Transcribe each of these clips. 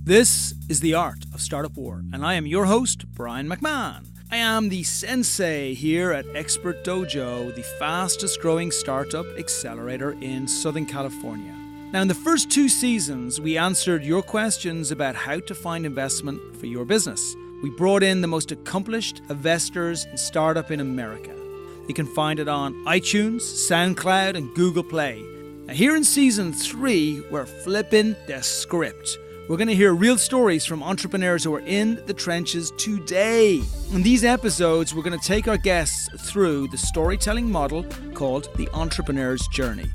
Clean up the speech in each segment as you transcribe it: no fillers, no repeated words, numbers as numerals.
This is The Art of Startup War, and I am your host, Brian McMahon. I am the sensei here at Expert Dojo, the fastest growing startup accelerator in Southern California. Now, in the first 2 seasons, we answered your questions about how to find investment for your business. We brought in the most accomplished investors in startup in America. You can find it on iTunes, SoundCloud, and Google Play. Now, here in season 3, we're flipping the script. We're going to hear real stories from entrepreneurs who are in the trenches today. In these episodes, we're going to take our guests through the storytelling model called the entrepreneur's journey.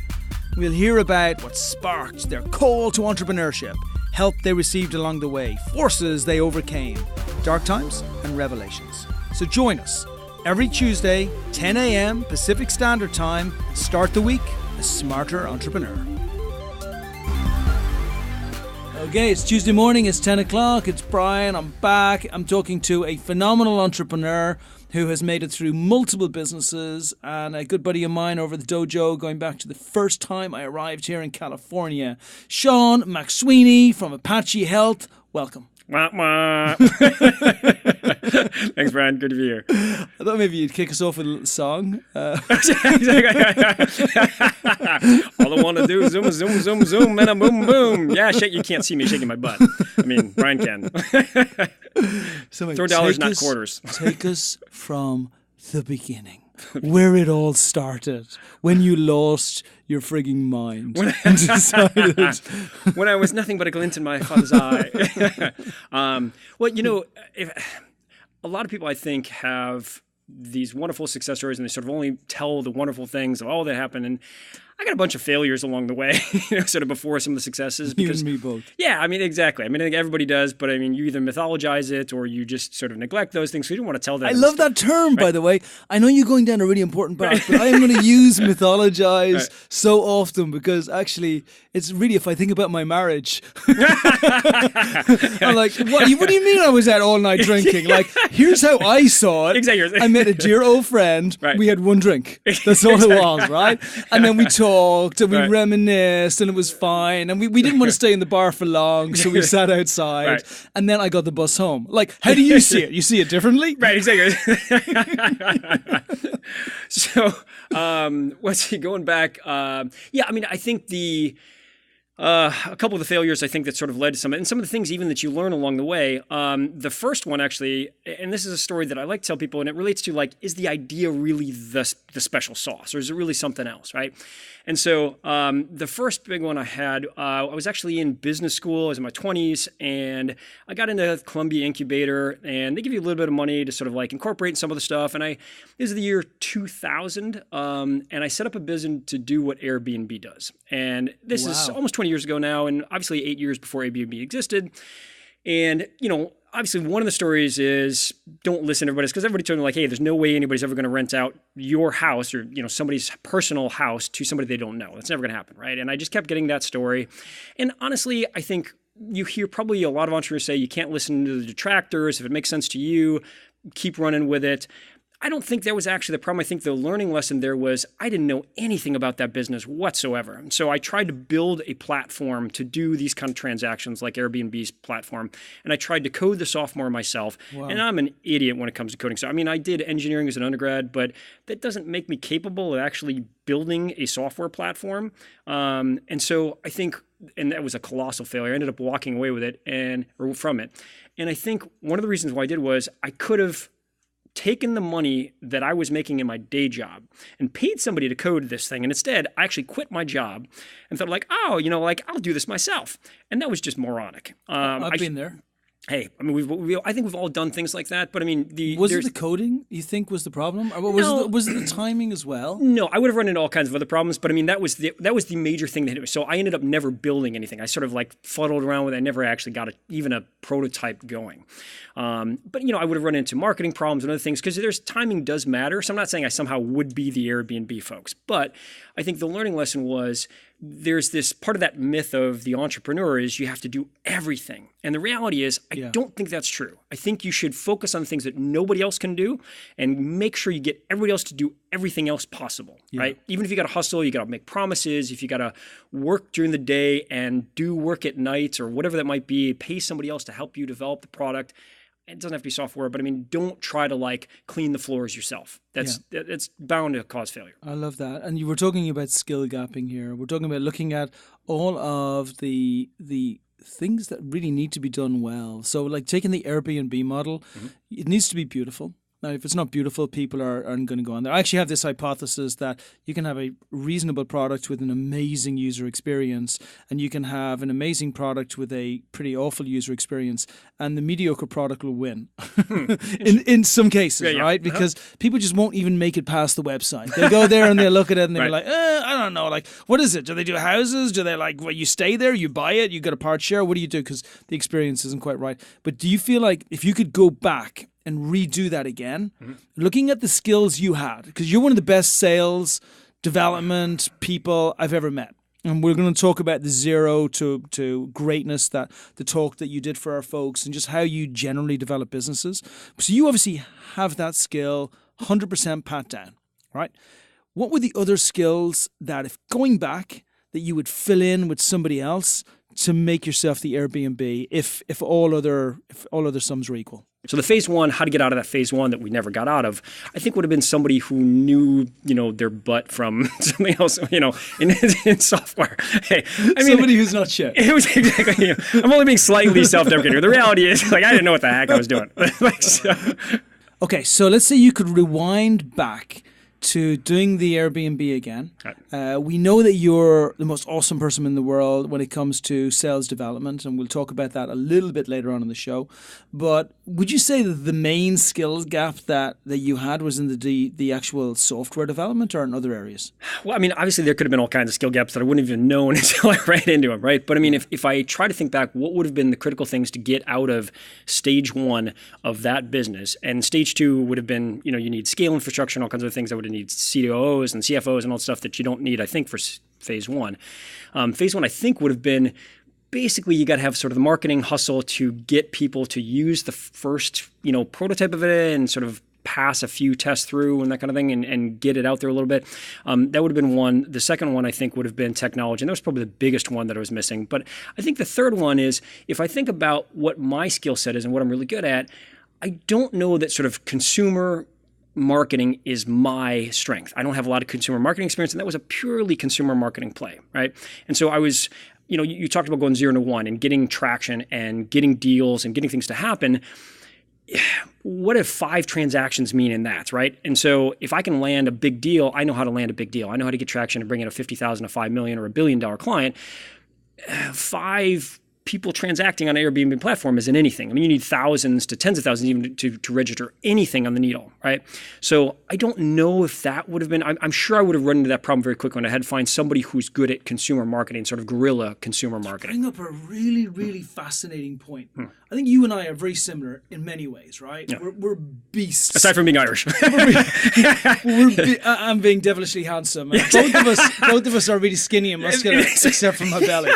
We'll hear about what sparked their call to entrepreneurship, help they received along the way, forces they overcame, dark times and revelations. So join us every Tuesday, 10 a.m. Pacific Standard Time. Start the week a smarter entrepreneur. Okay, it's Tuesday morning, it's 10 o'clock, it's Brian, I'm back. I'm talking to a phenomenal entrepreneur who has made it through multiple businesses, and a good buddy of mine over the dojo going back to the first time I arrived here in California. Sean McSweeney from Apache Health, welcome. Wah, wah. Thanks, Brian. Good to be here. I thought maybe you'd kick us off with a little song. All I want to do is zoom, zoom, zoom, zoom, and a boom, boom. Yeah, you can't see me shaking my butt. I mean, Brian can. So Throw dollars, not quarters. Take us from the beginning, where it all started, when you lost your frigging mind and decided. When I was nothing but a glint in my father's eye. Well, you know, a lot of people, I think, have these wonderful success stories, and they sort of only tell the wonderful things of all that happened. And I got a bunch of failures along the way, sort of before some of the successes. Because, you and me both. Yeah, I mean, exactly. I mean, I think everybody does, but I mean, you either mythologize it or you just sort of neglect those things, so you don't want to tell them. I love that term, by the way. I know you're going down a really important path, but I am going to use mythologize so often because actually, it's really, if I think about my marriage, I'm like, what do you mean I was out all night drinking? Like, here's how I saw it. Exactly. I met a dear old friend. Right. We had one drink. That's all it was, right? And then we talked and we reminisced and it was fine. And we didn't want to stay in the bar for long, so we sat outside. Right. And then I got the bus home. Like, how do you see it? You see it differently? Right, exactly. So, going back? Yeah, I mean, I think a couple of the failures I think that sort of led to some of the things even that you learn along the way. The first one actually, and this is a story that I like to tell people, and it relates to like, is the idea really the special sauce, or is it really something else, right? And so the first big one I had, I was actually in business school. I was in my 20s, and I got into Columbia Incubator, and they give you a little bit of money to sort of like incorporate some of the stuff. And this is the year 2000, and I set up a business to do what Airbnb does. And this is almost 20 years ago now, and obviously 8 years before Airbnb existed. And, you know, obviously one of the stories is don't listen to everybody, because everybody told me like, hey, there's no way anybody's ever going to rent out your house or, you know, somebody's personal house to somebody they don't know. That's never going to happen, right? And I just kept getting that story. And honestly, I think you hear probably a lot of entrepreneurs say you can't listen to the detractors. If it makes sense to you, keep running with it. I don't think that was actually the problem. I think the learning lesson there was I didn't know anything about that business whatsoever. And so I tried to build a platform to do these kind of transactions like Airbnb's platform. And I tried to code the software myself. Wow. And I'm an idiot when it comes to coding. So, I mean, I did engineering as an undergrad, but that doesn't make me capable of actually building a software platform. And so I think, and that was a colossal failure. I ended up walking away with it or from it. And I think one of the reasons why I did was I could have taken the money that I was making in my day job and paid somebody to code this thing. And instead, I actually quit my job and thought like, oh, you know, like I'll do this myself. And that was just moronic. I've been there. Hey, I mean, I think we've all done things like that, but I mean, was it the coding you think was the problem, or was it the timing as well? No, I would have run into all kinds of other problems, but I mean, that was the major thing that hit me. So I ended up never building anything. I sort of like fuddled around with it. I never actually got even a prototype going. But you know, I would have run into marketing problems and other things because timing does matter. So I'm not saying I somehow would be the Airbnb folks, but I think the learning lesson was there's this part of that myth of the entrepreneur is you have to do everything. And the reality is, I don't think that's true. I think you should focus on things that nobody else can do and make sure you get everybody else to do everything else possible, right? Even if you got to hustle, you got to make promises. If you got to work during the day and do work at night or whatever that might be, pay somebody else to help you develop the product. It doesn't have to be software, but I mean, don't try to like clean the floors yourself. It's bound to cause failure. I love that. And you were talking about skill gapping here. We're talking about looking at all of the things that really need to be done well. So like taking the Airbnb model, it needs to be beautiful. Now, if it's not beautiful, people aren't going to go on there. I actually have this hypothesis that you can have a reasonable product with an amazing user experience, and you can have an amazing product with a pretty awful user experience, and the mediocre product will win in some cases, right? Because people just won't even make it past the website. They go there and they look at it and they're like, I don't know, like, what is it? Do they do houses? Do they like, well, you stay there, you buy it, you get a part share? What do you do? Because the experience isn't quite right. But do you feel like if you could go back and redo that again, looking at the skills you had, because you're one of the best sales development people I've ever met. And we're going to talk about the zero to greatness, that the talk that you did for our folks and just how you generally develop businesses. So you obviously have that skill 100% pat down, right? What were the other skills that if going back that you would fill in with somebody else to make yourself the Airbnb if all other sums were equal? So the phase one, how to get out of that phase one that we never got out of, I think would have been somebody who knew, their butt from something else, in software. Hey, somebody who's not shit. It was exactly. I'm only being slightly self-deprecating. The reality is, I didn't know what the heck I was doing. Okay, so let's say you could rewind back to doing the Airbnb again. Right. We know that you're the most awesome person in the world when it comes to sales development, and we'll talk about that a little bit later on in the show. But would you say that the main skills gap that you had was in the actual software development or in other areas? Well, I mean, obviously there could have been all kinds of skill gaps that I wouldn't even known until I ran into them, right? But I mean, if I try to think back, what would have been the critical things to get out of stage one of that business? And stage two would have been, you need scale infrastructure and all kinds of things that would have needed COOs and CFOs and all that stuff that you don't need, I think, for phase one. Phase one, I think, would have been basically you got to have sort of the marketing hustle to get people to use the first, prototype of it and sort of pass a few tests through and that kind of thing and get it out there a little bit. That would have been one. The second one, I think, would have been technology. And that was probably the biggest one that I was missing. But I think the third one is if I think about what my skill set is and what I'm really good at, I don't know that sort of consumer marketing is my strength. I don't have a lot of consumer marketing experience, and that was a purely consumer marketing play, right? And so I was, you talked about going 0 to 1 and getting traction and getting deals and getting things to happen. What if 5 transactions mean in that, right? And so if I can land a big deal, I know how to land a big deal. I know how to get traction and bring in a $50,000, a $5 million, or $1 billion client. 5 people transacting on an Airbnb platform isn't anything. I mean, you need thousands to tens of thousands even to register anything on the needle, right? So I don't know if that would have been, I'm sure I would have run into that problem very quickly when I had to find somebody who's good at consumer marketing, sort of guerrilla consumer marketing. You bring up a really, really fascinating point. I think you and I are very similar in many ways, right? Yeah. We're beasts. Aside from being Irish. I'm being devilishly handsome. Both of us are really skinny and muscular, except for my belly.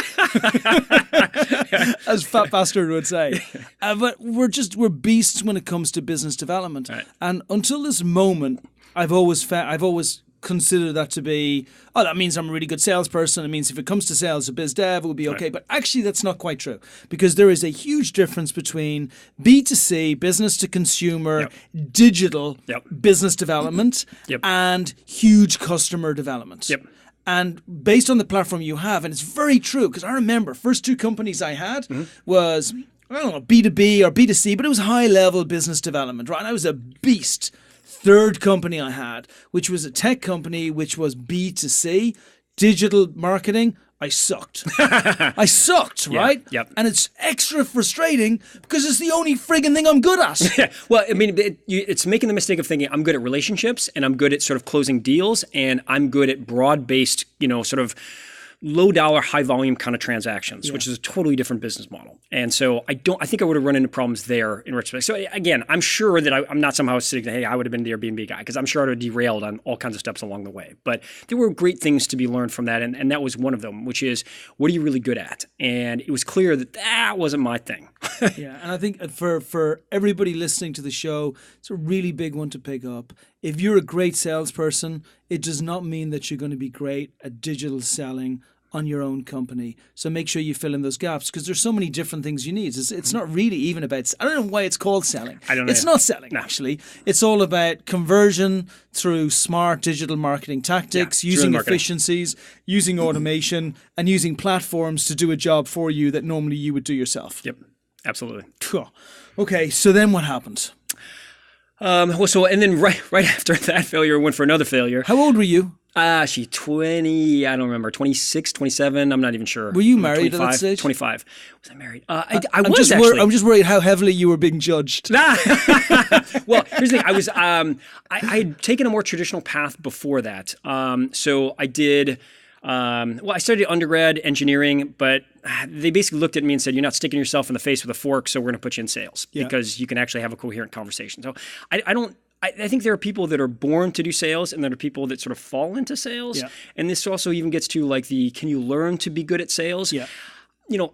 As Fat Bastard would say. But we're beasts when it comes to business development. Right. And until this moment, I've always considered that to be, that means I'm a really good salesperson. It means if it comes to sales, a biz dev, it would be okay. Right. But actually, that's not quite true, because there is a huge difference between B2C, business to consumer, digital business development, and huge customer development. Yep. And based on the platform you have, and it's very true, because I remember first 2 companies I had was, I don't know, B2B or B2C, but it was high-level business development, right? And I was a beast. Third company I had, which was a tech company, which was B2C, digital marketing, I sucked. I sucked, right? Yep. And it's extra frustrating because it's the only friggin' thing I'm good at. Yeah. Well, I mean, it's making the mistake of thinking I'm good at relationships and I'm good at sort of closing deals and I'm good at broad-based, sort of low dollar, high volume kind of transactions, which is a totally different business model. And so I think I would have run into problems there in retrospect. So again, I'm sure that I'm not somehow sitting there, hey, I would have been the Airbnb guy, because I'm sure I would have derailed on all kinds of steps along the way. But there were great things to be learned from that. And that was one of them, which is, what are you really good at? And it was clear that wasn't my thing. Yeah. And I think for everybody listening to the show, it's a really big one to pick up. If you're a great salesperson, it does not mean that you're going to be great at digital selling on your own company. So make sure you fill in those gaps, because there's so many different things you need. It's not really even about, I don't know why it's called selling. I don't know. It's not selling, actually. It's all about conversion through smart digital marketing tactics, using efficiencies, using automation, and using platforms to do a job for you that normally you would do yourself. Yep, absolutely. Cool. Okay, so then what happened? And then right after that failure, I went for another failure. How old were you? She 20, I don't remember, 26, 27, I'm not even sure. Were you married at that stage? 25. Was I married? I'm just worried how heavily you were being judged. Well, here's the thing. I had taken a more traditional path before that. So I did, I studied undergrad engineering, but they basically looked at me and said, you're not sticking yourself in the face with a fork, so we're going to put you in sales because you can actually have a coherent conversation. So I think there are people that are born to do sales, and there are people that sort of fall into sales. Yeah. And this also even gets to like can you learn to be good at sales? Yeah.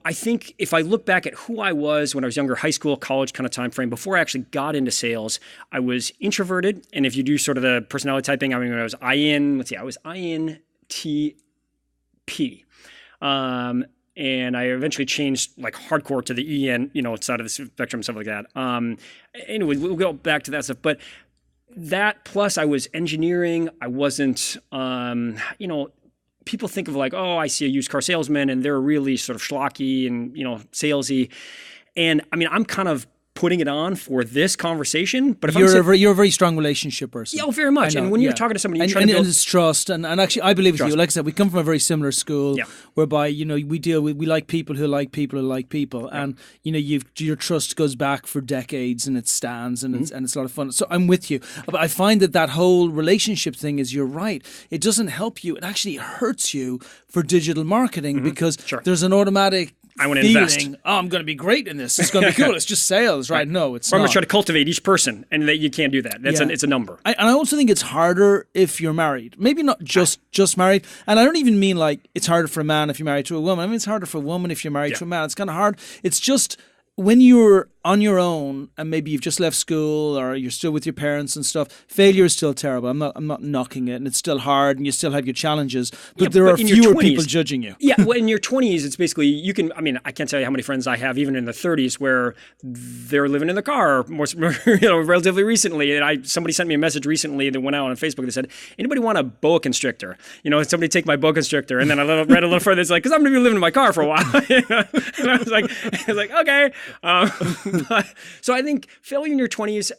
I think if I look back at who I was when I was younger, high school, college kind of time frame, before I actually got into sales, I was introverted. And if you do sort of the personality typing, I mean, when I was INTP. And I eventually changed like hardcore to the EN, side of the spectrum, stuff like that. Anyway, we'll go back to that stuff. But that plus I was engineering. I wasn't, people think of like, oh, I see a used car salesman and they're really sort of schlocky and, salesy. And I mean, I'm kind of putting it on for this conversation, but if you're a very strong relationship person. Yeah, very much. And when you're talking to somebody, you're trying to build... it's trust. And actually, I believe with you. Like I said, we come from a very similar school, whereby we like people who like people who like people, and your trust goes back for decades, and it stands, and it's a lot of fun. So I'm with you, but I find that whole relationship thing is, you're right. It doesn't help you. It actually hurts you for digital marketing because there's an automatic. I want to invest. Oh, I'm going to be great in this. It's going to be cool. It's just sales, right? No, it's not. I'm going to try to cultivate each person, and that you can't do that. It's a number. And I also think it's harder if you're married. Maybe not just married. And I don't even mean like it's harder for a man if you're married to a woman. I mean, it's harder for a woman if you're married to a man. It's kind of hard. It's just when you're on your own and maybe you've just left school or you're still with your parents and stuff, failure is still terrible. I'm not knocking it, and it's still hard, and you still have your challenges, but there are fewer people judging you. Yeah, well, in your 20s, it's basically I can't tell you how many friends I have even in the 30s where they're living in the car more relatively recently. And somebody sent me a message recently that went out on Facebook that said, anybody want a boa constrictor? Somebody take my boa constrictor. And then I read a little further. It's like, because I'm going to be living in my car for a while. And I was like, okay. So I think failure in your 20s,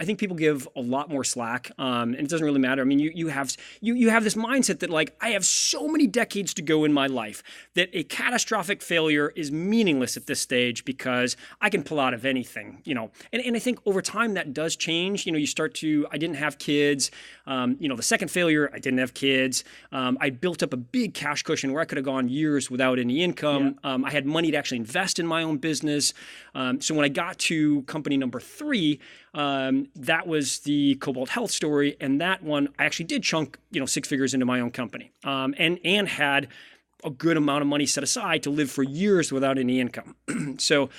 I think people give a lot more slack, and it doesn't really matter. I mean, you have this mindset that like, I have so many decades to go in my life that a catastrophic failure is meaningless at this stage because I can pull out of anything, And I think over time that does change. You start to, I didn't have kids. The second failure, I didn't have kids. I built up a big cash cushion where I could have gone years without any income. Yeah. I had money to actually invest in my own business. So when I got to company number 3, that was the Cobalt Health story. And that one, I actually did chunk, 6 figures into my own company, and had a good amount of money set aside to live for years without any income. So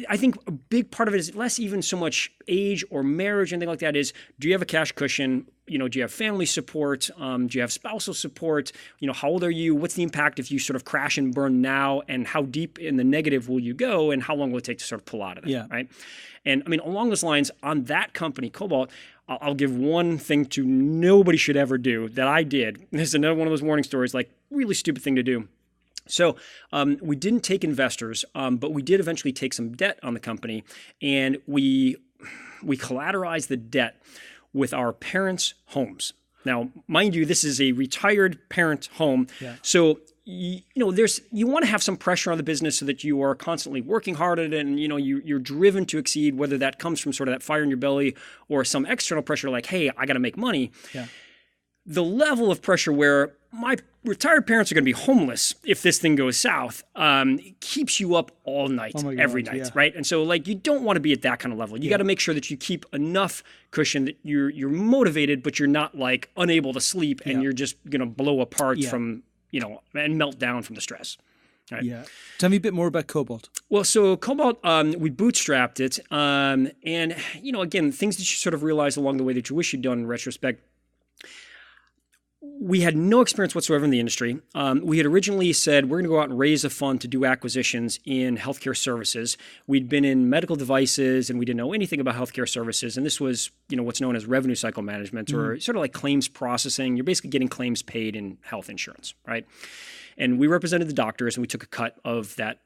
I think a big part of it is less even so much age or marriage, anything like that, is do you have a cash cushion? Do you have family support? Do you have spousal support? How old are you? What's the impact if you sort of crash and burn now? And how deep in the negative will you go? And how long will it take to sort of pull out of it? Yeah. Right. And I mean, along those lines, on that company, Cobalt, I'll give one thing to nobody should ever do that I did. This is another one of those warning stories, like really stupid thing to do. So we didn't take investors, but we did eventually take some debt on the company, and we collateralized the debt with our parents' homes. Now, mind you, this is a retired parent home, so you want to have some pressure on the business so that you are constantly working hard at it, and you're driven to exceed, whether that comes from sort of that fire in your belly or some external pressure like, hey, I got to make money. Yeah. The level of pressure where retired parents are going to be homeless if this thing goes south. It keeps you up all night, every night, right? And so like, you don't want to be at that kind of level. You got to make sure that you keep enough cushion that you're motivated, but you're not like unable to sleep and you're just going to blow apart from, and melt down from the stress. Right. Yeah. Tell me a bit more about Cobalt. Well, so Cobalt, we bootstrapped it. And, again, things that you sort of realize along the way that you wish you'd done in retrospect. We had no experience whatsoever in the industry. We had originally said we're going to go out and raise a fund to do acquisitions in healthcare services. We'd been in medical devices and we didn't know anything about healthcare services. And this was, what's known as revenue cycle management or sort of like claims processing. You're basically getting claims paid in health insurance, right? And we represented the doctors and we took a cut of that,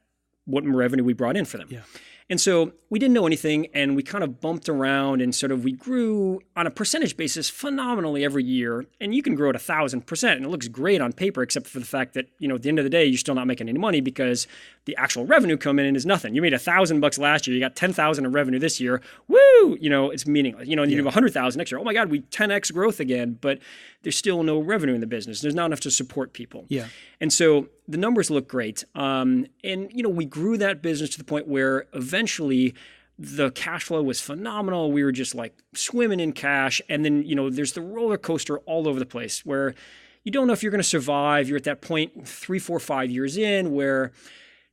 what revenue we brought in for them. Yeah. And so we didn't know anything and we kind of bumped around and sort of we grew on a percentage basis phenomenally every year. And you can grow at 1,000% and it looks great on paper, except for the fact that, at the end of the day, you're still not making any money because the actual revenue coming in is nothing. You made $1,000 last year. You got 10,000 in revenue this year. Woo! It's meaningless. And you do 100,000 next year. Oh my God, we 10x growth again, but there's still no revenue in the business. There's not enough to support people. Yeah. And so the numbers look great. And we grew that business to the point where eventually the cash flow was phenomenal. We were just like swimming in cash. And then, there's the roller coaster all over the place where you don't know if you're going to survive. You're at that point 3, 4, 5 years in where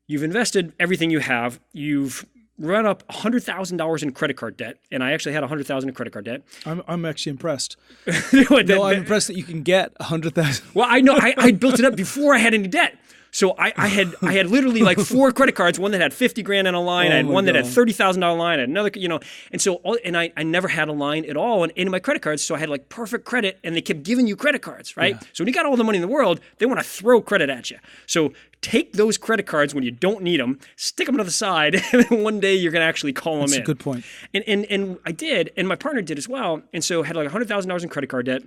you've invested everything you have. You've run up $100,000 in credit card debt. And I actually had $100,000 in credit card debt. I'm actually impressed. I'm impressed that you can get $100,000. Well, I know I built it up before I had any debt. So I had literally like 4 credit cards, one that had 50 grand on a line, I had one that had $30,000 line, I had another, and so, I never had a line at all in my credit cards. So I had like perfect credit and they kept giving you credit cards, right? Yeah. So when you got all the money in the world, they want to throw credit at you. So take those credit cards when you don't need them, stick them to the side, and then one day you're going to actually call them in. That's a good point. And I did, and my partner did as well. And so had like $100,000 in credit card debt,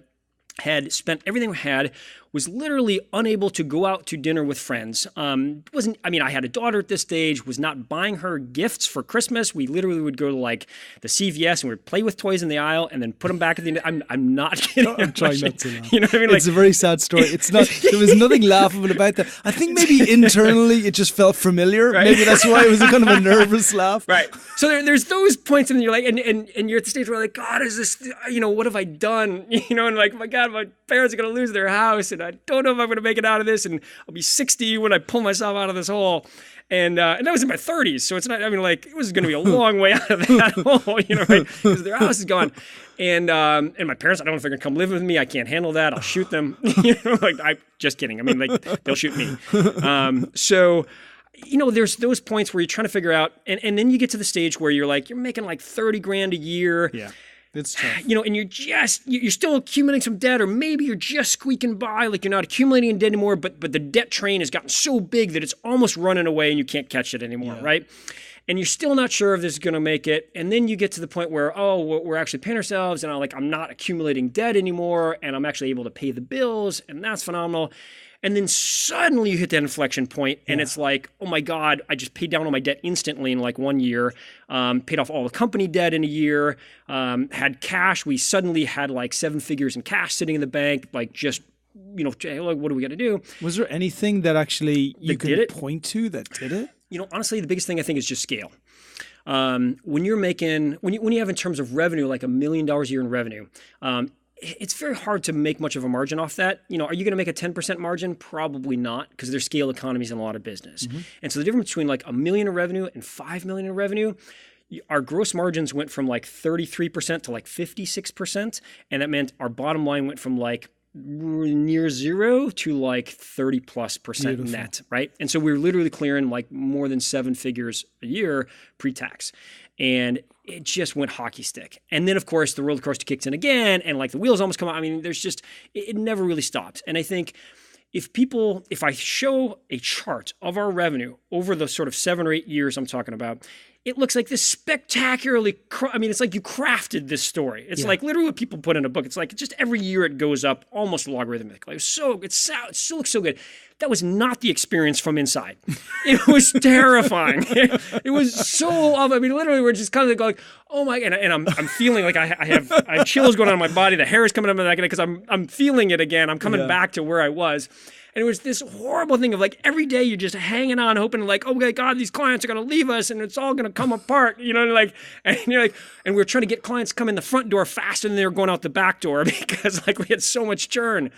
had spent everything we had, was literally unable to go out to dinner with friends. I had a daughter at this stage, was not buying her gifts for Christmas. We literally would go to like the CVS and we'd play with toys in the aisle and then put them back at the end. I'm not kidding. I'm trying not to laugh. You know what I mean? It's a very sad story. It's not, there was nothing laughable about that. I think maybe internally it just felt familiar. Right? Maybe that's why it was a kind of a nervous laugh. Right. So there's those points and you're like, and you're at the stage where like, God, is this, what have I done? And like, my God, my parents are going to lose their house and I don't know if I'm going to make it out of this and I'll be 60 when I pull myself out of this hole. And that was in my 30s. So it's not, it was going to be a long way out of that hole, right? Because their house is gone. And my parents, I don't know if they're going to come live with me. I can't handle that. I'll shoot them. I'm just kidding. They'll shoot me. There's those points where you're trying to figure out, and then you get to the stage where you're making like 30 grand a year. Yeah. It's tough. And you're still accumulating some debt, or maybe you're just squeaking by, like you're not accumulating in debt anymore, but the debt train has gotten so big that it's almost running away and you can't catch it anymore, right? And you're still not sure if this is going to make it. And then you get to the point where, we're actually paying ourselves and I'm not accumulating debt anymore and I'm actually able to pay the bills and that's phenomenal. And then suddenly you hit that inflection point and it's like, oh my God, I just paid down all my debt instantly in like 1 year, paid off all the company debt in a year, had cash. We suddenly had like 7 figures in cash sitting in the bank, like just, what do we got to do? Was there anything that actually you could point to that did it? Honestly, the biggest thing I think is just scale. When you're making, when you have in terms of revenue, like $1 million a year in revenue, it's very hard to make much of a margin off that. Are you going to make a 10% margin? Probably not, because there's scale economies in a lot of business. Mm-hmm. And so the difference between like $1 million in revenue and $5 million in revenue, our gross margins went from like 33% to like 56%. And that meant our bottom line went from like near zero to like 30+% net, right? And so we were literally clearing like more than 7 figures a year pre-tax. And it just went hockey stick. And then, of course, the roller coaster kicks in again, and like the wheels almost come out. There's just, it never really stopped. And I think if I show a chart of our revenue over the sort of 7 or 8 years I'm talking about, it looks like this spectacularly, it's like you crafted this story. It's like literally what people put in a book. It's like just every year it goes up almost logarithmically. It still looks so good. That was not the experience from inside. It was terrifying. It was so awful. Literally we're just kind of like, oh my, and I'm feeling like I have chills going on in my body. The hair is coming up my neck because I'm feeling it again. I'm coming back to where I was. And it was this horrible thing of like every day you're just hanging on, hoping like, oh my God, these clients are going to leave us and it's all going to come apart, like, and you're like, and we're trying to get clients to come in the front door faster than they were going out the back door because like we had so much churn.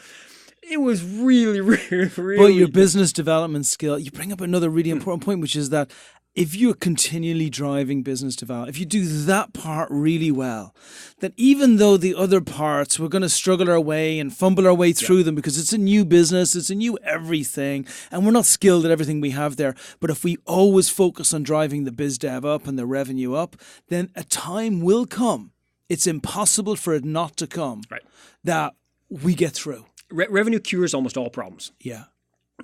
It was really, really, really. But your business development skill, you bring up another really important point, which is that if you're continually driving business development, if you do that part really well, then even though the other parts, we're going to struggle our way and fumble our way through them because it's a new business, it's a new everything, and we're not skilled at everything we have there. But if we always focus on driving the biz dev up and the revenue up, then a time will come. It's impossible for it not to come that we get through. Revenue cures almost all problems. Yeah.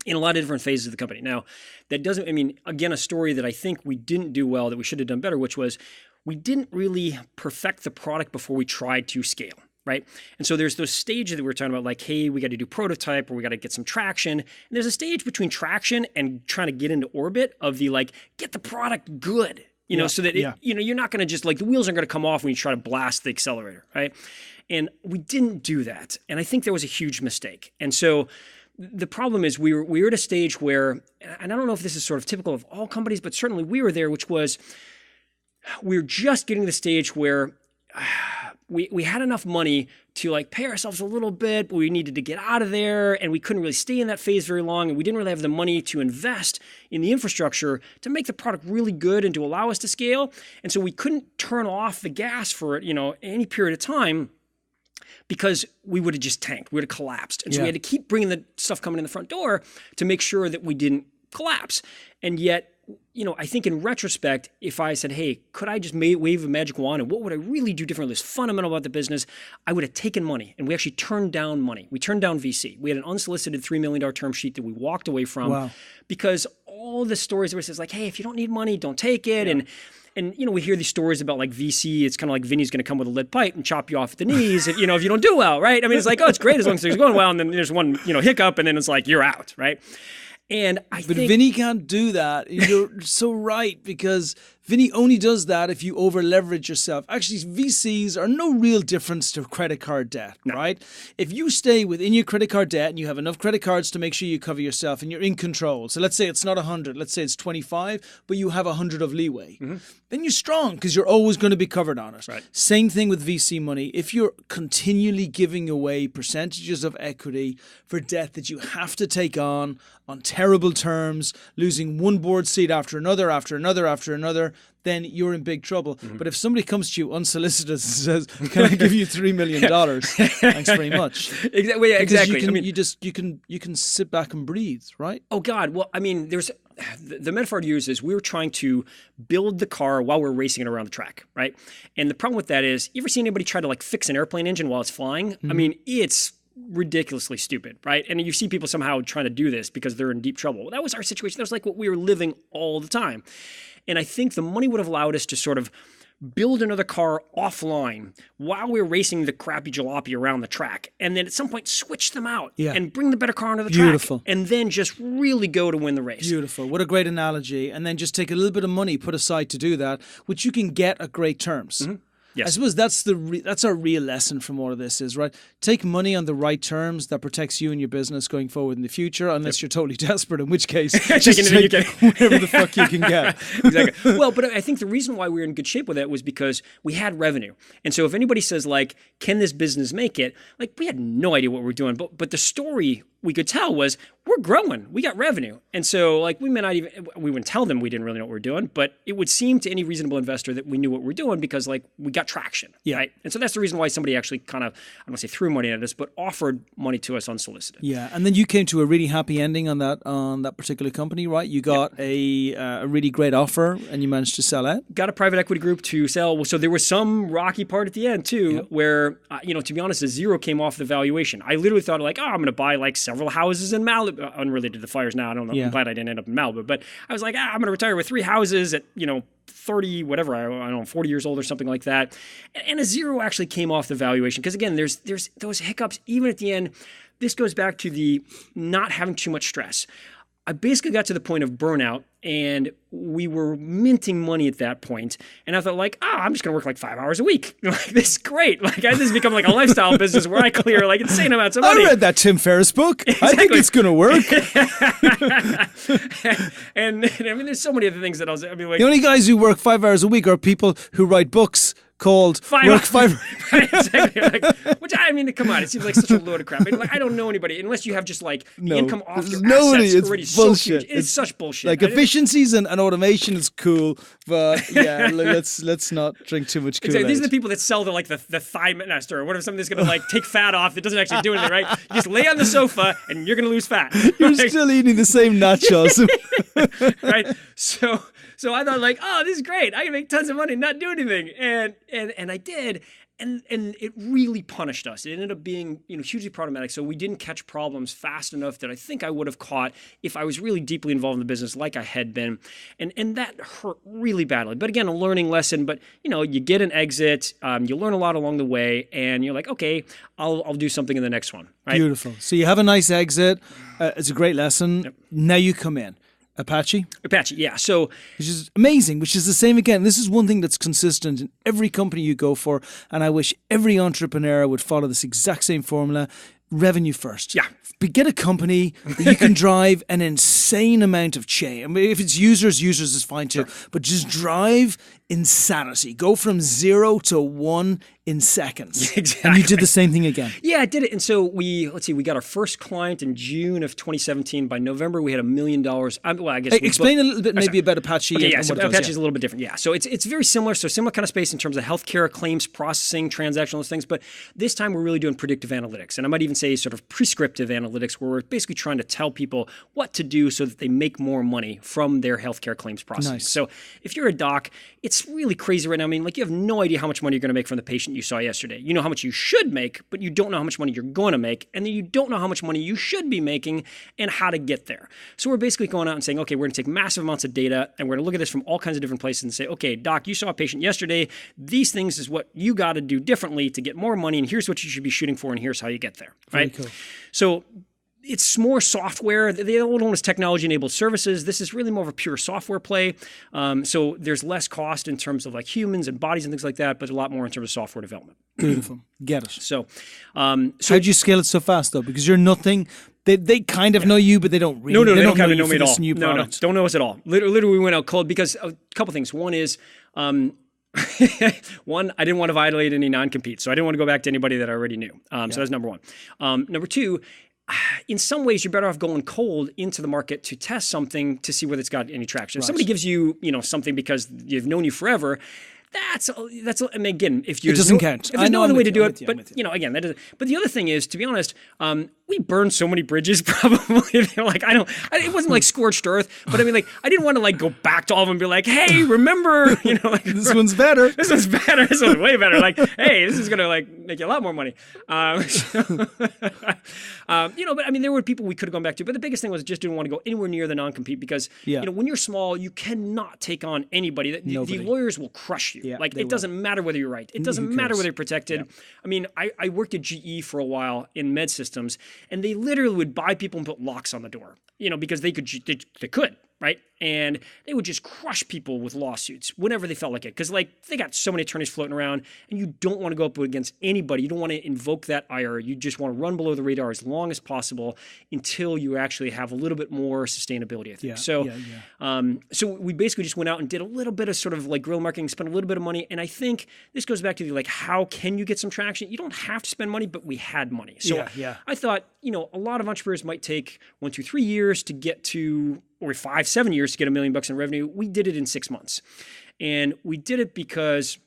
In a lot of different phases of the company. Now, that doesn't, again, a story that I think we didn't do well, that we should have done better, which was we didn't really perfect the product before we tried to scale, right? And so there's those stages that we were talking about, like, hey, we got to do prototype or we got to get some traction. And there's a stage between traction and trying to get into orbit of the, like, get the product good, so that, you're not going to just, like, the wheels aren't going to come off when you try to blast the accelerator, right? And we didn't do that. And I think there was a huge mistake. And so the problem is we were at a stage where, and I don't know if this is sort of typical of all companies, but certainly we were there, which was we were just getting to the stage where we had enough money to like pay ourselves a little bit, but we needed to get out of there and we couldn't really stay in that phase very long. And we didn't really have the money to invest in the infrastructure to make the product really good and to allow us to scale. And so we couldn't turn off the gas for, any period of time, because we would have just tanked. We would have collapsed. And so we had to keep bringing the stuff coming in the front door to make sure that we didn't collapse. And yet, I think in retrospect, if I said, hey, could I just wave a magic wand and what would I really do differently? That's fundamental about the business. I would have taken money, and we actually turned down money. We turned down VC. We had an unsolicited $3 million term sheet that we walked away from because all the stories where it says like, hey, if you don't need money, don't take it. Yeah. And we hear these stories about like VC. It's kind of like Vinny's going to come with a lead pipe and chop you off at the knees if you don't do well, right? It's like, oh, it's great as long as things are going well, and then there's one hiccup, and then it's like you're out, right? And but Vinny can't do that. You're so right, because Vinny only does that if you over leverage yourself. Actually, VCs are no real difference to credit card debt, right? If you stay within your credit card debt and you have enough credit cards to make sure you cover yourself and you're in control. So let's say it's not 100, let's say it's 25, but you have 100 of leeway. Mm-hmm. Then you're strong because you're always going to be covered on it. Right. Same thing with VC money. If you're continually giving away percentages of equity for debt that you have to take on terrible terms, losing one board seat after another, then you're in big trouble. Mm-hmm. But if somebody comes to you unsolicited and says, "Can I give you $3 million?" Thanks very much. Exactly. Yeah, exactly. You can sit back and breathe, right? Oh God. Well, there's the metaphor to use is we were trying to build the car while we're racing it around the track, right? And the problem with that is, you ever see anybody try to like fix an airplane engine while it's flying? Mm-hmm. It's ridiculously stupid, right? And you see people somehow trying to do this because they're in deep trouble. Well, that was our situation. That was like what we were living all the time. And I think the money would have allowed us to sort of build another car offline while we were racing the crappy jalopy around the track. And then at some point switch them out and bring the better car onto the track. And then just really go to win the race. Beautiful. What a great analogy. And then just take a little bit of money put aside to do that, which you can get at great terms. Mm-hmm. Yes. I suppose that's our real lesson from all of this is, right? Take money on the right terms that protects you and your business going forward in the future, unless you're totally desperate, in which case, just take whatever the fuck you can get. Exactly. Well, but I think the reason why we were in good shape with that was because we had revenue. And so if anybody says, like, can this business make it? Like, we had no idea what we were doing. But the story we could tell was, we're growing. We got revenue. And so, like, we wouldn't tell them we didn't really know what we were doing, but it would seem to any reasonable investor that we knew what we were doing because, like, we got traction. Yeah. Right? And so that's the reason why somebody actually kind of, I don't want to say threw money at us, but offered money to us unsolicited. Yeah. And then you came to a really happy ending on that particular company, right? You got a really great offer and you managed to sell it. Got a private equity group to sell. So there was some rocky part at the end too, where, to be honest, a zero came off the valuation. I literally thought like, I'm going to buy like several houses in Malibu, unrelated to the fires now. I don't know. Yeah. I'm glad I didn't end up in Malibu, but I was like, I'm going to retire with 3 houses at, 30, whatever, I don't know, 40 years old or something like that. And a zero actually came off the valuation. Because again, there's those hiccups, even at the end. This goes back to the not having too much stress. I basically got to the point of burnout And we were minting money at that point. And I thought like, I'm just going to work like 5 hours a week. Like, this is great. Like, this has become like a lifestyle business where I clear like insane amounts of money. I read that Tim Ferriss book. Exactly. I think it's going to work. and I mean, there's so many other things that like, the only guys who work 5 hours a week are people who write books called Work 5 Exactly. Like, which I mean, come on, it seems like such a load of crap. I mean, like, I don't know anybody unless you have just like the income off your assets already it's so bullshit. huge. It's such bullshit. Like efficiencies and automation is cool, but yeah, let's not drink too much Kool-Aid. Exactly. These are the people that sell the thigh master or whatever, something that's going to like take fat off. It doesn't actually do anything, right? You just lay on the sofa and you're going to lose fat. You're still eating the same nachos. Right? So I thought like, this is great. I can make tons of money and not do anything. And I did. And it really punished us. It ended up being, hugely problematic. So we didn't catch problems fast enough that I think I would have caught if I was really deeply involved in the business like I had been. And that hurt really badly. But again, a learning lesson. But, you get an exit, you learn a lot along the way, and you're like, okay, I'll do something in the next one. Right? Beautiful. So you have a nice exit. It's a great lesson. Yep. Now you come in. Apache, yeah. So, which is amazing, which is the same again. This is one thing that's consistent in every company you go for, and I wish every entrepreneur would follow this exact same formula. Revenue first. Yeah. Get a company that you can drive an insane amount of change. I mean, if it's users is fine too. Sure. But just drive insanity. Go from 0 to 1 in seconds. Exactly. And you did the same thing again. Yeah, I did it. And so we got our first client in June of 2017. By November, we had $1 million. I guess. Explain a little bit maybe about Apache. Okay, yeah, so Apache is a little bit different. Yeah, so it's very similar. So similar kind of space in terms of healthcare, claims processing, transactional things. But this time we're really doing predictive analytics. And I might even say sort of prescriptive analytics, where we're basically trying to tell people what to do so that they make more money from their healthcare claims processing. Nice. So if you're a doc, it's really crazy right now. I mean, like, you have no idea how much money you're going to make from the patient you saw yesterday. You know how much you should make, but you don't know how much money you're going to make, and then you don't know how much money you should be making and how to get there. So we're basically going out and saying, okay, we're going to take massive amounts of data, and we're going to look at this from all kinds of different places and say, okay, doc, you saw a patient yesterday. These things is what you got to do differently to get more money, and here's what you should be shooting for, and here's how you get there. Right? Very cool. So it's more software. The old one was technology-enabled services. This is really more of a pure software play. So there's less cost in terms of like humans and bodies and things like that, but a lot more in terms of software development. Beautiful. Get it. So how'd you scale it so fast though? Because you're nothing. They kind of know you, but they don't really. No, they don't kind of know me at all. No, don't know us at all. Literally, we went out cold because a couple things. One is, one, I didn't want to violate any non-compete, so I didn't want to go back to anybody that I already knew. So that's number one. Number two, in some ways, you're better off going cold into the market to test something to see whether it's got any traction. If somebody gives you, something because they've known you forever, that's. I mean, again, if you it doesn't count. If there's no other way to do it, but again, that doesn't. But the other thing is, to be honest, we burned so many bridges. Probably, like it wasn't like scorched earth, but I mean, like I didn't want to like go back to all of them and be like, hey, remember, like this one's better. This one's better. This one's way better. Like, hey, this is gonna like make you a lot more money. But I mean, there were people we could have gone back to, but the biggest thing was just didn't want to go anywhere near the non-compete because when you're small, you cannot take on anybody. The lawyers will crush you. Yeah, like it doesn't matter whether you're right. It doesn't matter whether you're protected. Yeah. I mean, I worked at GE for a while in med systems, and they literally would buy people and put locks on the door, because they could, right? And they would just crush people with lawsuits whenever they felt like it. Because like they got so many attorneys floating around, and you don't want to go up against anybody. You don't want to invoke that ire. You just want to run below the radar as long as possible until you actually have a little bit more sustainability, I think. So we basically just went out and did a little bit of sort of like guerrilla marketing, spent a little bit of money. And I think this goes back to the like, how can you get some traction? You don't have to spend money, but we had money. So I thought, a lot of entrepreneurs might take 1, 2, 3 years to get to, or 5, 7 years to get $1 million in revenue. We did it in 6 months. And we did it because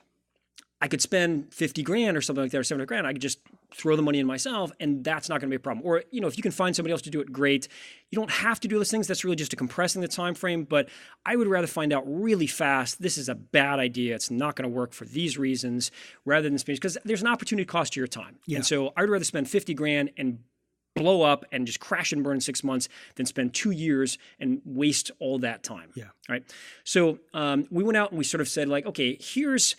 I could spend 50 grand or something like that, or 700 grand. I could just throw the money in myself, and that's not going to be a problem. Or, if you can find somebody else to do it, great. You don't have to do those things. That's really just a compressing the time frame. But I would rather find out really fast, this is a bad idea. It's not going to work for these reasons, rather than spend, because there's an opportunity cost to your time. Yeah. And so I would rather spend 50 grand and blow up and just crash and burn in 6 months than spend 2 years and waste all that time. Yeah. Right. So we went out and we sort of said like, okay, here's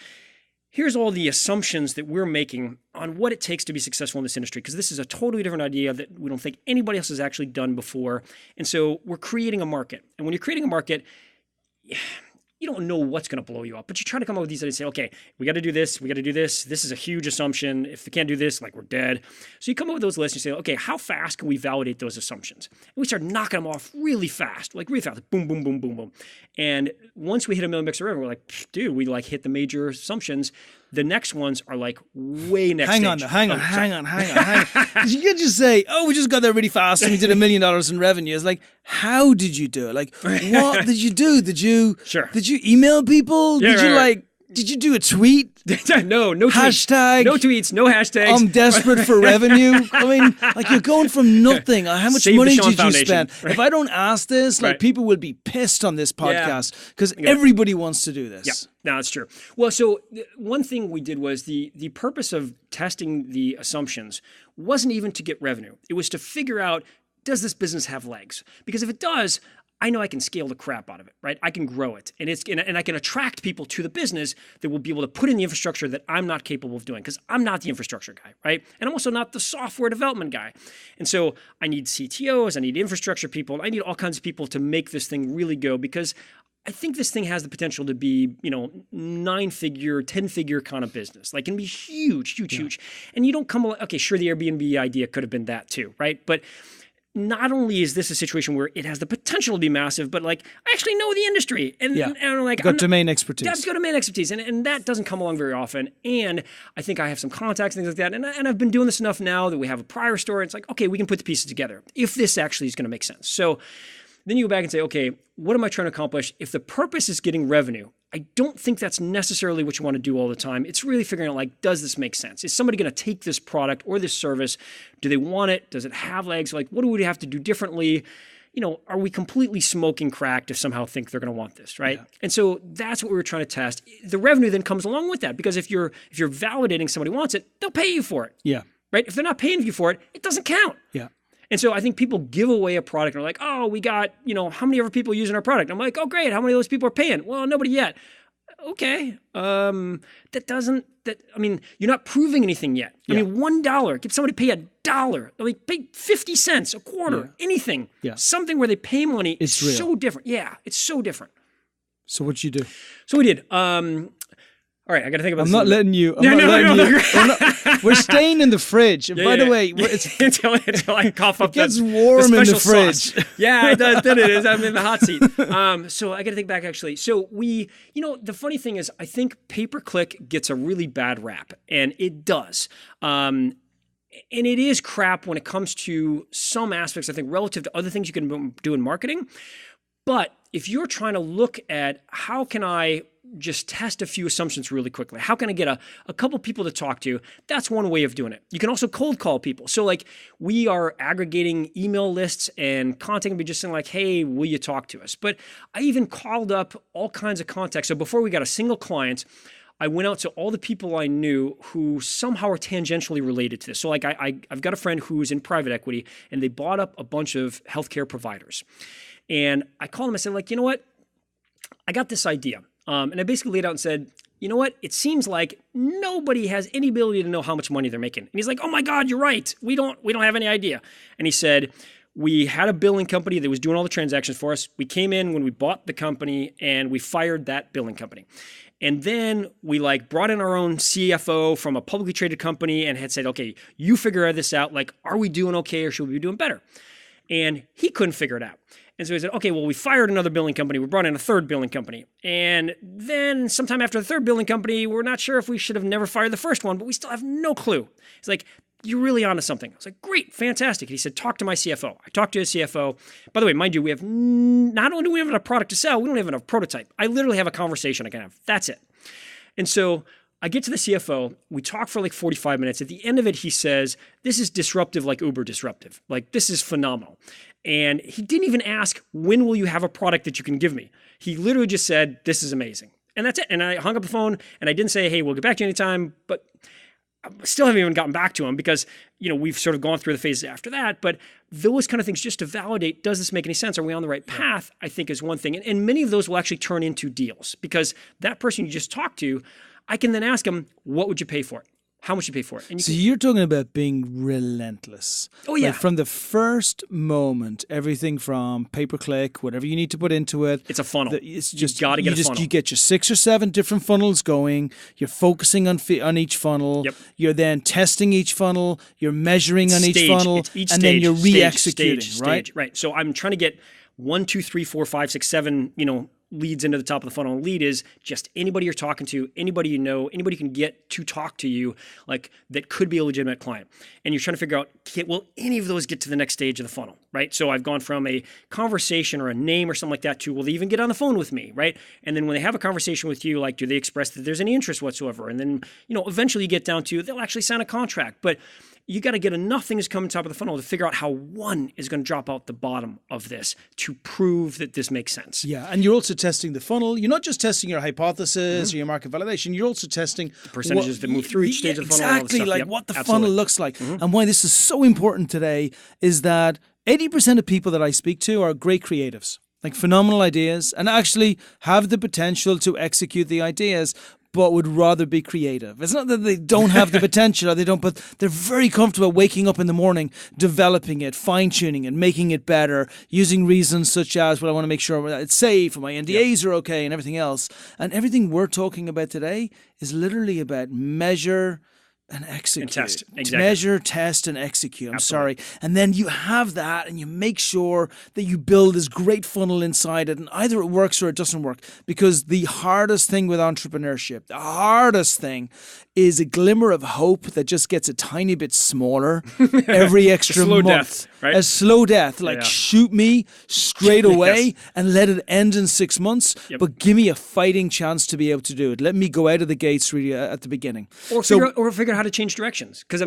all the assumptions that we're making on what it takes to be successful in this industry, because this is a totally different idea that we don't think anybody else has actually done before. And so we're creating a market. And when you're creating a market, you don't know what's going to blow you up, but you try to come up with these ideas and say, okay, we got to do this. We got to do this. This is a huge assumption. If we can't do this, like we're dead. So you come up with those lists and you say, okay, how fast can we validate those assumptions? And we start knocking them off really fast, like boom, boom, boom, boom, boom. And once we hit a million bucks a revenue, we're like, dude, we like hit the major assumptions. The next ones are like way next Hang stage. on. You can't just say, oh, we just got there really fast and we did $1 million in revenue. It's like, how did you do it? Like, what did you do? Did you email people? Yeah, did you did you do a tweet? No hashtag. Tweets. No tweets, no hashtags. I'm desperate for revenue. I mean, like you're going from nothing. How much money did you spend? Right. If I don't ask this, like people will be pissed on this podcast because everybody wants to do this. Yeah, no, that's true. Well, so one thing we did was the purpose of testing the assumptions wasn't even to get revenue. It was to figure out, does this business have legs? Because if it does, I know I can scale the crap out of it, right? I can grow it. And I can attract people to the business that will be able to put in the infrastructure that I'm not capable of doing because I'm not the infrastructure guy, right? And I'm also not the software development guy. And so I need CTOs, I need infrastructure people, I need all kinds of people to make this thing really go because I think this thing has the potential to be, 9-figure, 10-figure kind of business. Like, it can be huge. And you don't come, okay, sure, the Airbnb idea could have been that too, right? But not only is this a situation where it has the potential to be massive, but like I actually know the industry and I'm like got domain expertise. That's got domain expertise, and that doesn't come along very often. And I think I have some contacts and things like that. And I've been doing this enough now that we have a prior story. It's like, okay, we can put the pieces together if this actually is going to make sense. So then you go back and say, okay, what am I trying to accomplish? If the purpose is getting revenue, I don't think that's necessarily what you want to do all the time. It's really figuring out, like, does this make sense? Is somebody going to take this product or this service? Do they want it? Does it have legs? Like, what do we have to do differently? Are we completely smoking cracked if somehow think they're going to want this, right? Yeah. And so that's what we were trying to test. The revenue then comes along with that because if you're validating somebody wants it, they'll pay you for it. Yeah. Right? If they're not paying you for it, it doesn't count. Yeah. And so I think people give away a product and are like, oh, we got, how many other people using our product? I'm like, oh, great. How many of those people are paying? Well, nobody yet. Okay. You're not proving anything yet. Yeah. I mean, $1, get somebody to pay $1. Like, pay 50 cents, a quarter, anything. Yeah. Something where they pay money is so different. Yeah, it's so different. So what'd you do? So we did. All right, I got to think about this. I'm not letting you. We're staying in the fridge. And by the way, it's until I cough up. It gets warm in the fridge. Sauce. Yeah, it does. Then it is. I'm in the hot seat. So I got to think back actually. So we, the funny thing is, I think pay-per-click gets a really bad rap, and it does. And it is crap when it comes to some aspects, I think, relative to other things you can do in marketing. But if you're trying to look at how can I just test a few assumptions really quickly, how can I get a couple people to talk to, that's one way of doing it. You can also cold call people. So like we are aggregating email lists and contacting me just saying like, hey, will you talk to us? But I even called up all kinds of contacts. So before we got a single client, I went out to all the people I knew who somehow are tangentially related to this. So like I've got a friend who's in private equity and they bought up a bunch of healthcare providers. And I called him, I said like, you know what? I got this idea. And I basically laid out and said, you know what? It seems like nobody has any ability to know how much money they're making. And he's like, oh my God, you're right. We don't have any idea. And he said, we had a billing company that was doing all the transactions for us. We came in when we bought the company and we fired that billing company. And then we brought in our own CFO from a publicly traded company and had said, okay, you figure this out. Like, are we doing okay or should we be doing better? And he couldn't figure it out. And so he said, okay, well, we fired another billing company. We brought in a third billing company. And then sometime after the third billing company, we're not sure if we should have never fired the first one, but we still have no clue. He's like, you're really onto something. I was like, great, fantastic. And he said, talk to my CFO. I talked to his CFO. By the way, mind you, we have not only do we have a product to sell, we don't even have a prototype. I literally have a conversation I can have. That's it. And so I get to the CFO. We talk for 45 minutes. At the end of it, he says, this is disruptive, like Uber disruptive. Like, this is phenomenal. And he didn't even ask, when will you have a product that you can give me? He literally just said, this is amazing. And that's it. And I hung up the phone and I didn't say, hey, we'll get back to you anytime. But I still haven't even gotten back to him because, we've sort of gone through the phases after that. But those kind of things just to validate, does this make any sense? Are we on the right path? I think is one thing. And many of those will actually turn into deals because that person you just talked to, I can then ask them, what would you pay for it? How much you pay for it. And So you're talking about being relentless. Oh, yeah. Like from the first moment, everything from pay-per-click, whatever you need to put into it. It's a funnel. It's just, you got to get a funnel. You get your 6 or 7 different funnels going. You're focusing on each funnel. Yep. You're then testing each funnel. You're measuring on each funnel. Each and stage, then you're re-executing, right? Right. So I'm trying to get 1, 2, 3, 4, 5, 6, 7, leads into the top of the funnel. A lead is just anybody you're talking to, anybody you know, anybody you can get to talk to you, like that could be a legitimate client. And you're trying to figure out, will any of those get to the next stage of the funnel, right? So I've gone from a conversation or a name or something like that to, will they even get on the phone with me, right? And then when they have a conversation with you, like, do they express that there's any interest whatsoever? And then, eventually you get down to, they'll actually sign a contract. But you got to get enough things coming top of the funnel to figure out how one is going to drop out the bottom of this to prove that this makes sense. Yeah, and you're also testing the funnel. You're not just testing your hypothesis or your market validation. You're also testing the percentages that move through each stage of the funnel. Exactly, like what the funnel looks like. And why this is so important today is that 80% of people that I speak to are great creatives, like phenomenal ideas, and actually have the potential to execute the ideas, but would rather be creative. It's not that they don't have the potential or they don't, but they're very comfortable waking up in the morning, developing it, fine-tuning it, making it better, using reasons such as, well, I want to make sure that it's safe or my NDAs are okay and everything else. And everything we're talking about today is literally about measure and execute. And test. Exactly. Measure, test, and execute. And then you have that and you make sure that you build this great funnel inside it, and either it works or it doesn't work. Because the hardest thing with entrepreneurship, the hardest thing is a glimmer of hope that just gets a tiny bit smaller every extra slow month. Death, right? A slow death, like shoot me straight away and let it end in 6 months, but give me a fighting chance to be able to do it. Let me go out of the gates really at the beginning. Or figure out how to change directions. Because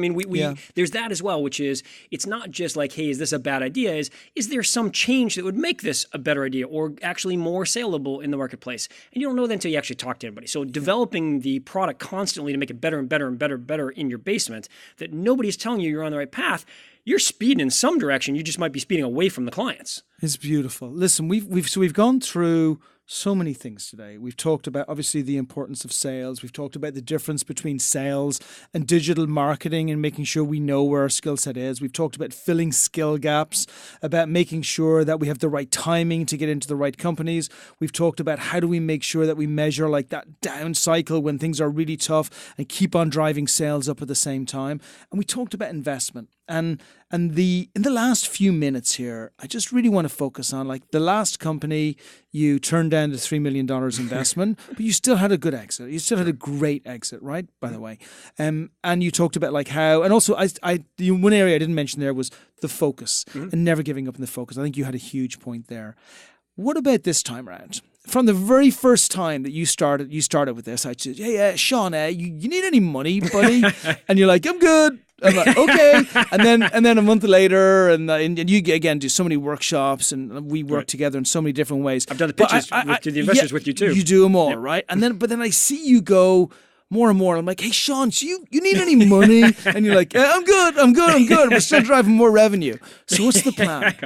there's that as well, which is, it's not just like, hey, is this a bad idea? Is there some change that would make this a better idea or actually more saleable in the marketplace? And you don't know that until you actually talk to anybody. So developing the product constantly to make it better and better and better in your basement, that nobody's telling you you're on the right path. You're speeding in some direction. You just might be speeding away from the clients. It's beautiful. Listen, we've gone through so many things today. We've talked about, obviously, the importance of sales. We've talked about the difference between sales and digital marketing and making sure we know where our skill set is. We've talked about filling skill gaps, about making sure that we have the right timing to get into the right companies. We've talked about how do we make sure that we measure like that down cycle when things are really tough and keep on driving sales up at the same time. And we talked about investment. And in the last few minutes here, I just really want to focus on like the last company you turned down the $3 million investment, but you still had a good exit. You still had a great exit, right? By the way, and you talked about like how, and also the one area I didn't mention there was the focus and never giving up in the focus. I think you had a huge point there. What about this time around? From the very first time that you started with this, I said, hey, Sean, you need any money, buddy? And you're like, I'm good. I'm like, okay. And then a month later, and you again do so many workshops, and we work together in so many different ways. I've done the pitches to the investors with you too. You do them all, right? But then I see you go more and more. I'm like, hey, Sean, so you need any money? And you're like, I'm good. We're still driving more revenue. So what's the plan?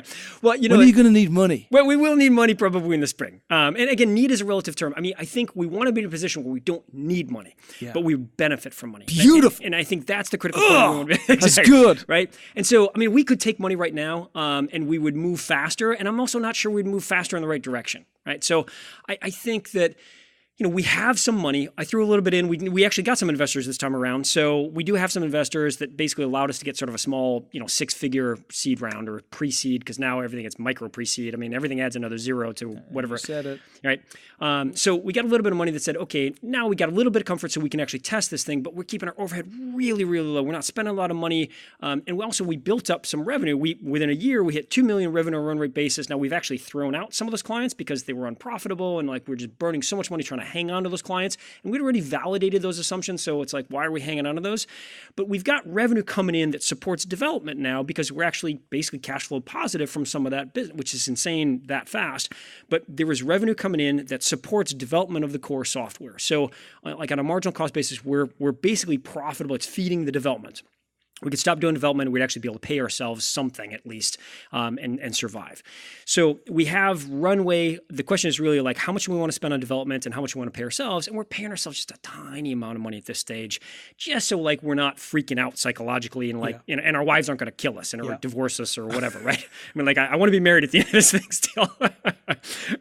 Well, when are you going to need money? Well, we will need money probably in the spring. And again, need is a relative term. I mean, I think we want to be in a position where we don't need money, but we benefit from money. Beautiful. And I think that's the critical point. Exactly. That's good. Right? And so, I mean, we could take money right now and we would move faster. And I'm also not sure we'd move faster in the right direction. Right? So I think that, we have some money. I threw a little bit in. We actually got some investors this time around. So we do have some investors that basically allowed us to get sort of a small, 6-figure seed round or pre-seed, because now everything is micro pre-seed. I mean, everything adds another zero to whatever. You said it. Right. So we got a little bit of money that said, okay, now we got a little bit of comfort so we can actually test this thing, but we're keeping our overhead really, really low. We're not spending a lot of money. And we built up some revenue. Within a year, we hit $2 million revenue run rate basis. Now we've actually thrown out some of those clients because they were unprofitable and we're just burning so much money trying to hang on to those clients, and we'd already validated those assumptions, so it's like, why are we hanging on to those? But we've got revenue coming in that supports development now because we're actually basically cash flow positive from some of that business, which is insane that fast. But there is revenue coming in that supports development of the core software. So like on a marginal cost basis, we're basically profitable. It's feeding the development. we could stop doing development. We'd actually be able to pay ourselves something at least and survive. So we have runway. The question is really like how much we want to spend on development and how much we want to pay ourselves. And we're paying ourselves just a tiny amount of money at this stage, just so like we're not freaking out psychologically and like, and our wives aren't going to kill us and or divorce us or whatever, right? I mean, like I want to be married at the end of this thing still.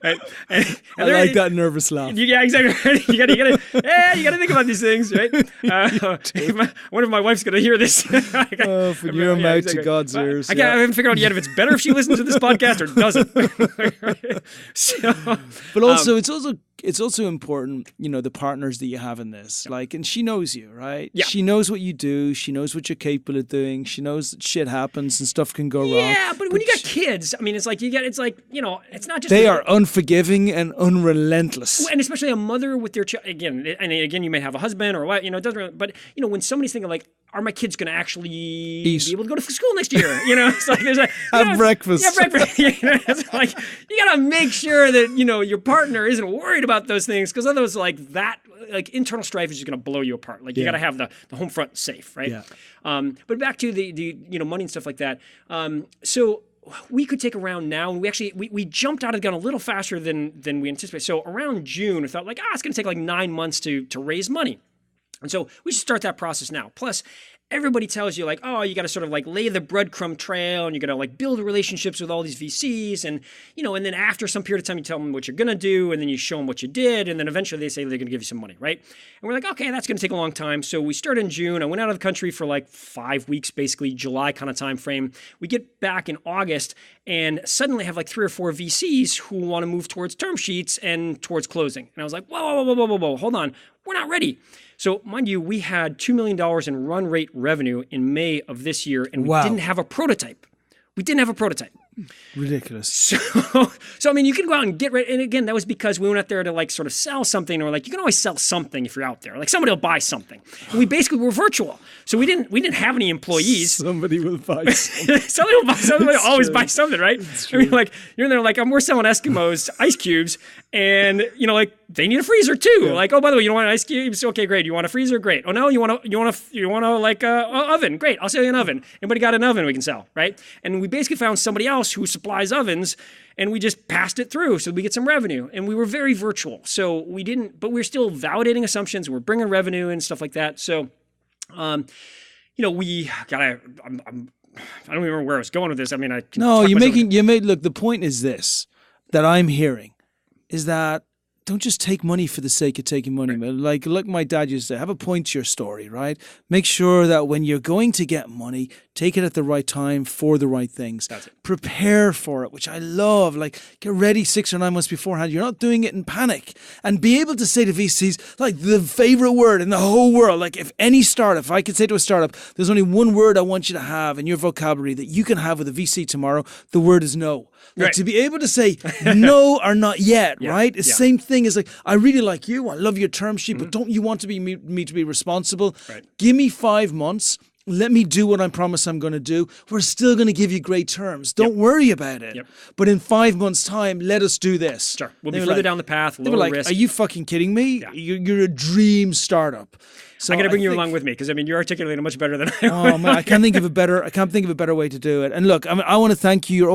Right? And I like that nervous laugh. Yeah, exactly. You gotta think about these things, right? I wonder if my wife's going to hear this. From your mouth to God's ears. I haven't figured out yet if it's better if she listens to this podcast or doesn't. But also, it's also important, the partners that you have in this. Like, and she knows you, right? Yeah. She knows what you do. She knows what you're capable of doing. She knows that shit happens and stuff can go wrong. Yeah, but when you got kids, I mean, it's not just they are unforgiving and unrelentless. And especially a mother with their child. Again, you may have a husband or what, it doesn't really, but when somebody's thinking like, are my kids going to actually be able to go to school next year? It's like there's have breakfast. Yeah, breakfast. It's like you got to make sure that your partner isn't worried about those things, because otherwise, like that, like internal strife is just going to blow you apart. Like you got to have the home front safe, right? Yeah. But back to the money and stuff like that. So we could take around now, and we jumped out of the gun a little faster than we anticipated. So around June, we thought like, it's going to take like 9 months to raise money. And so we should start that process now. Plus, everybody tells you like, you got to sort of like lay the breadcrumb trail and you're going to like build relationships with all these VCs. And, and then after some period of time, you tell them what you're going to do. And then you show them what you did. And then eventually they say they're going to give you some money, right? And we're like, okay, that's going to take a long time. So we started in June. I went out of the country for like 5 weeks, basically July kind of time frame. We get back in August and suddenly have like 3 or 4 VCs who want to move towards term sheets and towards closing. And I was like, whoa, hold on. We're not ready. So mind you, we had $2 million in run rate revenue in May of this year, and we didn't have a prototype. Ridiculous. So I mean, you can go out and get ready. And again, that was because we went out there to like sort of sell something, or like you can always sell something if you're out there. Like somebody will buy something. And we basically were virtual, so we didn't have any employees. Somebody will buy something. Somebody will always buy something, right? I mean, like you're in there, like we're selling Eskimos ice cubes, and like they need a freezer too. Yeah. Like, oh, by the way, you don't want ice cubes? Okay, great. You want a freezer? Great. Oh no, you want a like oven? Great. I'll sell you an oven. Anybody got an oven we can sell, right? And we basically found somebody else who supplies ovens, and we just passed it through so we get some revenue. And we were very virtual, so we didn't, but we're still validating assumptions. We're bringing revenue and stuff like that. So, we gotta. I don't even remember where I was going with this. I mean, look. The point is this that I'm hearing is that. Don't just take money for the sake of taking money. Right. Like my dad used to say, have a point to your story, right? Make sure that when you're going to get money, take it at the right time for the right things. That's it. Prepare for it, which I love. Like, get ready 6 or 9 months beforehand. You're not doing it in panic. And be able to say to VCs, like the favorite word in the whole world, like if I could say to a startup, there's only one word I want you to have in your vocabulary that you can have with a VC tomorrow, the word is no. Like, to be able to say no or not yet, right? It's the same thing as like, I really like you, I love your term sheet, but don't you want to be me to be responsible? Right. Give me 5 months. Let me do what I promise I'm going to do. We're still going to give you great terms. Don't worry about it. Yep. But in 5 months' time, let us do this. Sure. We'll be further down the path, lower risk. Are you fucking kidding me? Yeah. You're a dream startup. So I got to bring you along with me because you're articulating it much better than I. Oh man, I can't think of a better way to do it. And look, I want to thank you.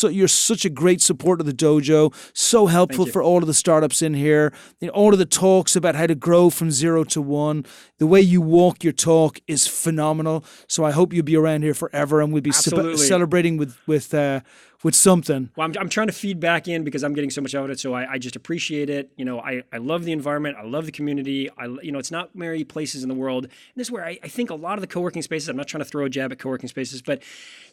You're such a great support of the dojo. So helpful for all of the startups in here. All of the talks about how to grow from 0 to 1. The way you walk your talk is phenomenal. So I hope you'll be around here forever, and we'll be celebrating with something. Well, I'm trying to feed back in because I'm getting so much out of it. So I just appreciate it. I love the environment. I love the community. It's not many places in the world. And this is where I think a lot of the co-working spaces, I'm not trying to throw a jab at co-working spaces, but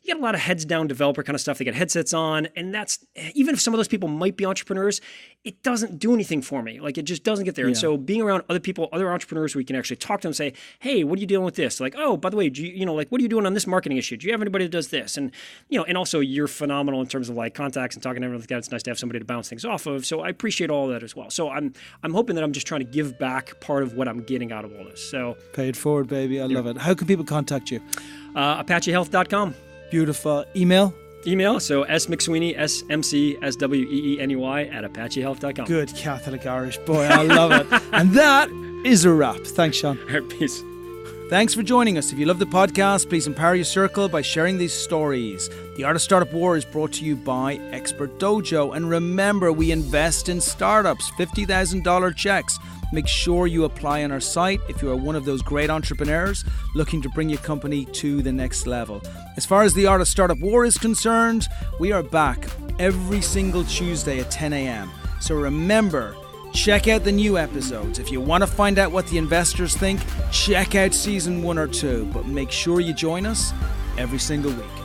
you got a lot of heads down developer kind of stuff. They got headsets on. And that's, even if some of those people might be entrepreneurs, it doesn't do anything for me. Like it just doesn't get there. Yeah. And so being around other people, other entrepreneurs, we can actually talk to them and say, hey, what are you dealing with this? Like, oh, by the way, what are you doing on this marketing issue? Do you have anybody that does this? And, and also you're phenomenal in terms of like contacts and talking to everyone like that. It's nice to have somebody to bounce things off of. So I appreciate all of that as well. So I'm hoping that I'm just trying to give back part of what I'm getting out of all this. So pay it forward, baby. I love it. How can people contact you? ApacheHealth.com. Beautiful. Email, so smcsweeny, smcsweeny at apachehealth.com. Good Catholic Irish. Boy, I love it. And that is a wrap. Thanks, Sean. All right, peace. Thanks for joining us. If you love the podcast, please empower your circle by sharing these stories. The Art of Startup War is brought to you by Expert Dojo. And remember, we invest in startups, $50,000 checks. Make sure you apply on our site if you are one of those great entrepreneurs looking to bring your company to the next level. As far as the Art of Startup War is concerned, we are back every single Tuesday at 10 a.m. So remember, check out the new episodes. If you want to find out what the investors think, check out season 1 or 2. But make sure you join us every single week.